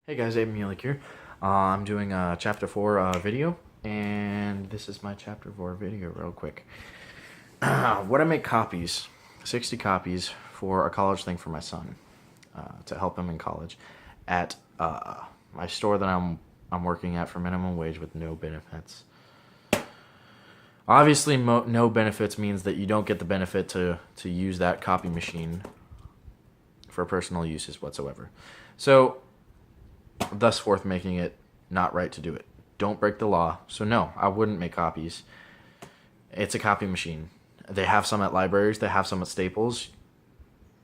Hey guys, Abe Mulek here. I'm doing a chapter 4 video, and this is my chapter 4 video real quick. Would I make copies, 60 copies for a college thing for my son, to help him in college, at my store that I'm working at for minimum wage with no benefits. Obviously, no benefits means that you don't get the benefit to use that copy machine for personal uses whatsoever. So, thus forth making it not right to do it. Don't break the law. So no, I wouldn't make copies. It's a copy machine. They have some at libraries. They have some at Staples.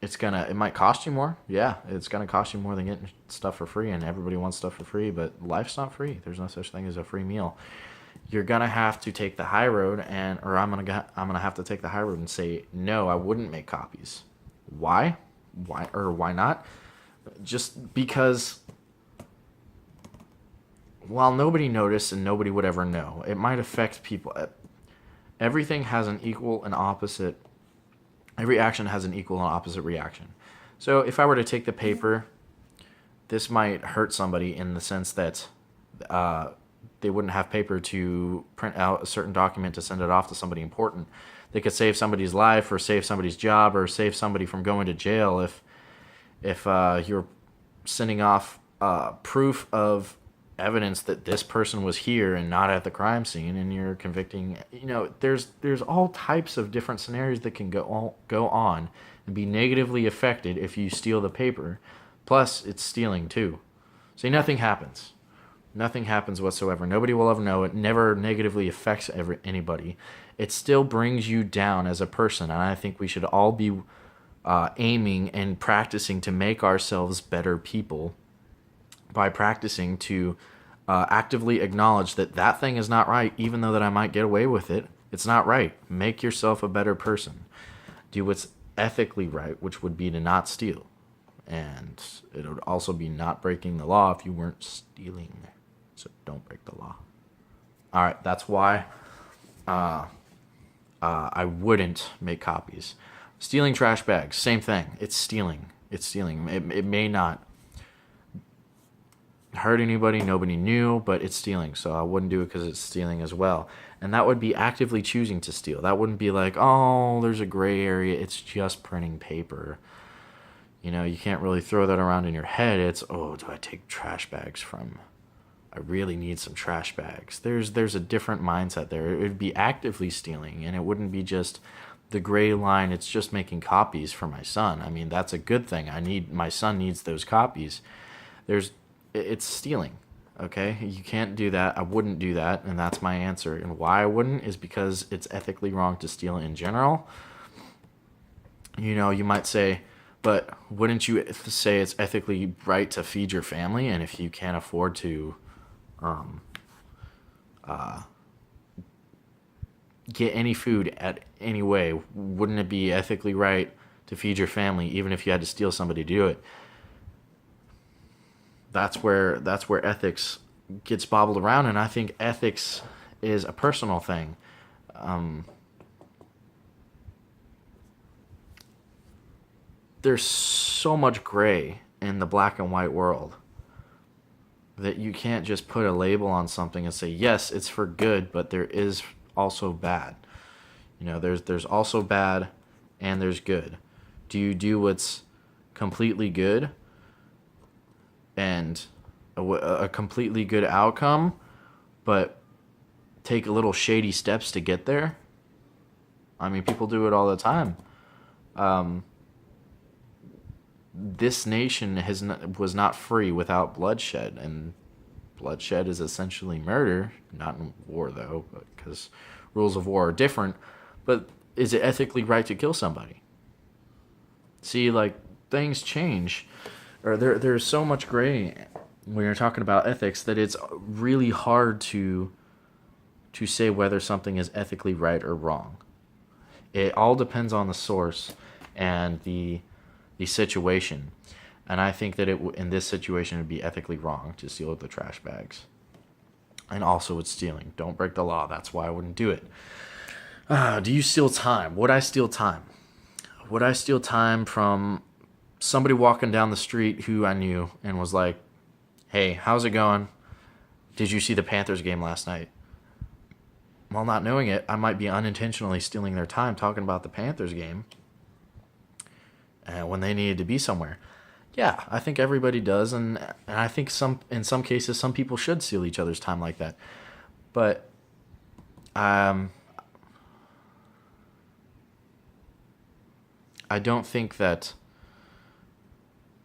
It might cost you more. Yeah, it's gonna cost you more than getting stuff for free, and everybody wants stuff for free, but life's not free. There's no such thing as a free meal. You're gonna have to take the high road, or I'm gonna have to take the high road and say no. I wouldn't make copies. Why? Why not? Just because while nobody noticed and nobody would ever know, it might affect people. Everything has an equal and opposite. Every action has an equal and opposite reaction. So if I were to take the paper, this might hurt somebody in the sense that they wouldn't have paper to print out a certain document to send it off to somebody important. They could save somebody's life or save somebody's job or save somebody from going to jail if you're sending off proof of evidence that this person was here and not at the crime scene, and you're convicting. There's all types of different scenarios that can go on and be negatively affected if you steal the paper. Plus, it's stealing too. See, nothing happens whatsoever. Nobody will ever know. It never negatively affects anybody. It still brings you down as a person, and I think we should all be aiming and practicing to make ourselves better people by practicing to actively acknowledge that thing is not right, even though that I might get away with it. It's not right. Make yourself a better person. Do what's ethically right, which would be to not steal. And it would also be not breaking the law if you weren't stealing. So don't break the law. All right, that's why I wouldn't make copies. Stealing trash bags, same thing. It's stealing. It may not hurt anybody, nobody knew, but it's stealing, so I wouldn't do it because it's stealing as well. And that would be actively choosing to steal. That wouldn't be like, oh, there's a gray area, it's just printing paper. You can't really throw that around in your head. It's, oh, do I take trash bags from? I really need some trash bags. There's a different mindset there. It would be actively stealing, and it wouldn't be just the gray line, it's just making copies for my son. I mean, that's a good thing. My son needs those copies. It's stealing, okay? You can't do that. I wouldn't do that, and that's my answer. And why I wouldn't is because it's ethically wrong to steal in general. You might say, but wouldn't you say it's ethically right to feed your family? And if you can't afford to get any food at any way, wouldn't it be ethically right to feed your family even if you had to steal somebody to do it? That's where ethics gets bobbled around, and I think ethics is a personal thing. There's so much gray in the black and white world that you can't just put a label on something and say, yes, it's for good, but there is also bad. There's also bad and there's good. Do you do what's completely good and a completely good outcome, but take little shady steps to get there? I mean, people do it all the time. This nation was not free without bloodshed, and bloodshed is essentially murder. Not in war, though, because rules of war are different. But is it ethically right to kill somebody? See, things change, or there's so much gray when you're talking about ethics that it's really hard to say whether something is ethically right or wrong. It all depends on the source and the situation. And I think that in this situation it would be ethically wrong to steal the trash bags. And also it's stealing. Don't break the law. That's why I wouldn't do it. Do you steal time? Would I steal time? Would I steal time from somebody walking down the street who I knew and was like, Hey, how's it going? Did you see the Panthers game last night? While not knowing it, I might be unintentionally stealing their time talking about the Panthers game when they needed to be somewhere. Yeah, I think everybody does, and I think in some cases some people should steal each other's time like that. But um, I don't think that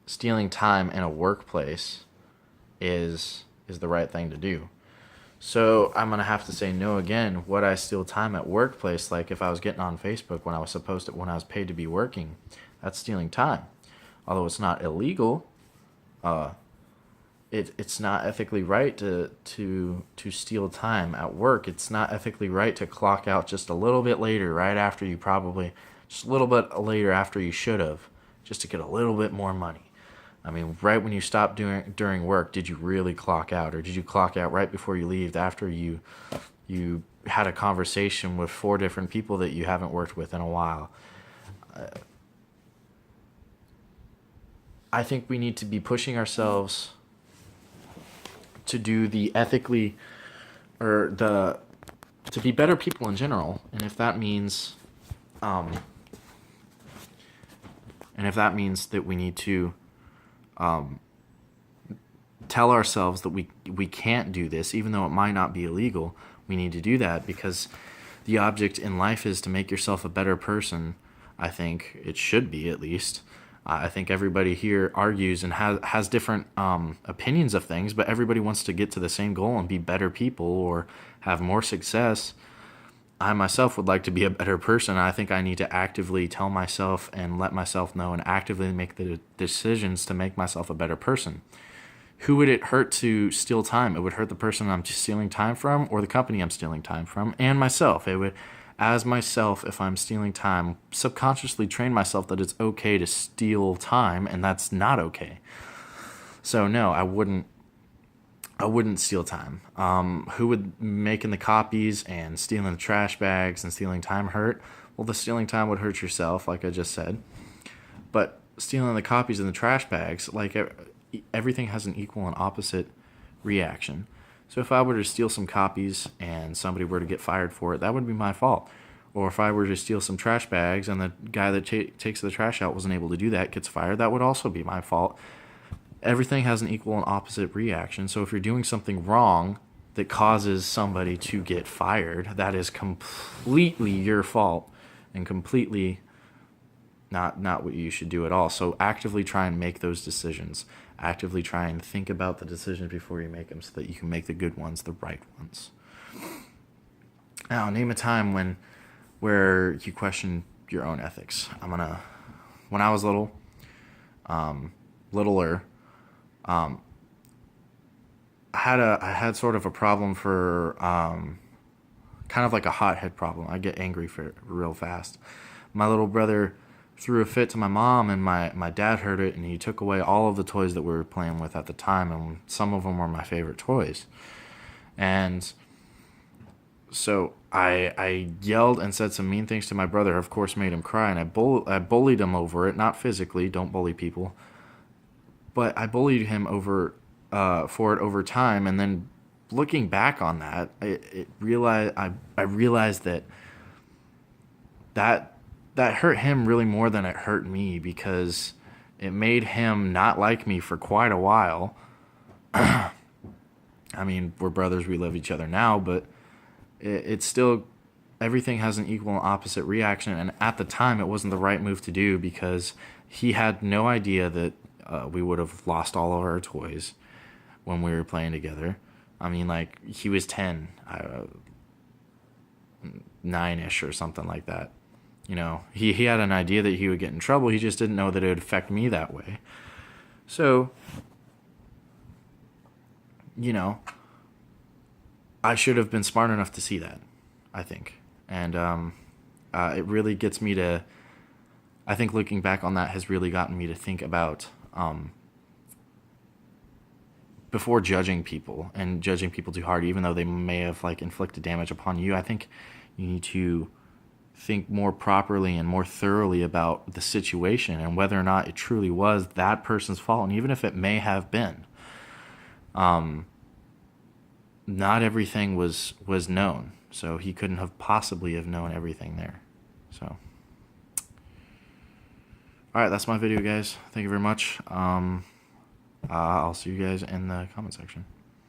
stealing time in a workplace is the right thing to do. So I'm gonna have to say no again. Would I steal time at workplace? Like if I was getting on Facebook when I was paid to be working, that's stealing time. Although it's not illegal, uh, it's not ethically right to steal time at work. It's not ethically right to clock out just a little bit later, right after you probably just a little bit later after you should have, just to get a little bit more money. I mean, right when you stopped doing during work, did you really clock out, or did you clock out right before you leave after you had a conversation with four different people that you haven't worked with in a while? I think we need to be pushing ourselves to do the ethically or the to be better people in general, and if that means um, that we need to tell ourselves that we can't do this, even though it might not be illegal. We need to do that because the object in life is to make yourself a better person. I think it should be, at least. I think everybody here argues and has different opinions of things, but everybody wants to get to the same goal and be better people or have more success. I myself would like to be a better person. I think I need to actively tell myself and let myself know and actively make the decisions to make myself a better person. Who would it hurt to steal time? It would hurt the person I'm stealing time from or the company I'm stealing time from and myself. It would, as myself, if I'm stealing time, subconsciously train myself that it's okay to steal time and that's not okay. So no, I wouldn't steal time. Who would making the copies and stealing the trash bags and stealing time hurt? Well, the stealing time would hurt yourself, like I just said. But stealing the copies and the trash bags, like everything has an equal and opposite reaction. So if I were to steal some copies and somebody were to get fired for it, that would be my fault. Or if I were to steal some trash bags and the guy that takes the trash out wasn't able to do that, gets fired, that would also be my fault. Everything has an equal and opposite reaction. So if you're doing something wrong that causes somebody to get fired, that is completely your fault and completely not what you should do at all. So actively try and make those decisions. Actively try and think about the decisions before you make them so that you can make the good ones, the right ones. Now, name a time where you question your own ethics. When I was littler, I had sort of a problem for kind of like a hothead problem. I get angry for real fast. My little brother threw a fit to my mom, and my dad heard it, and he took away all of the toys that we were playing with at the time, and some of them were my favorite toys. And so I yelled and said some mean things to my brother. Of course, made him cry, and I bullied him over it. Not physically, don't bully people, but I bullied him for it over time. And then looking back on that, I realized that hurt him really more than it hurt me, because it made him not like me for quite a while. I mean, we're brothers, we love each other now, but it's still, everything has an equal and opposite reaction. And at the time, it wasn't the right move to do, because he had no idea that we would have lost all of our toys when we were playing together. I mean, like, he was 10, 9-ish or something like that. You know, he had an idea that he would get in trouble. He just didn't know that it would affect me that way. So, you know, I should have been smart enough to see that, I think. And it really gets me to, I think looking back on that has really gotten me to think about, before judging people and judging people too hard, even though they may have like inflicted damage upon you, I think you need to think more properly and more thoroughly about the situation and whether or not it truly was that person's fault. And even if it may have been, not everything was known, so he couldn't have possibly have known everything there. So, all right, that's my video, guys. Thank you very much. I'll see you guys in the comment section.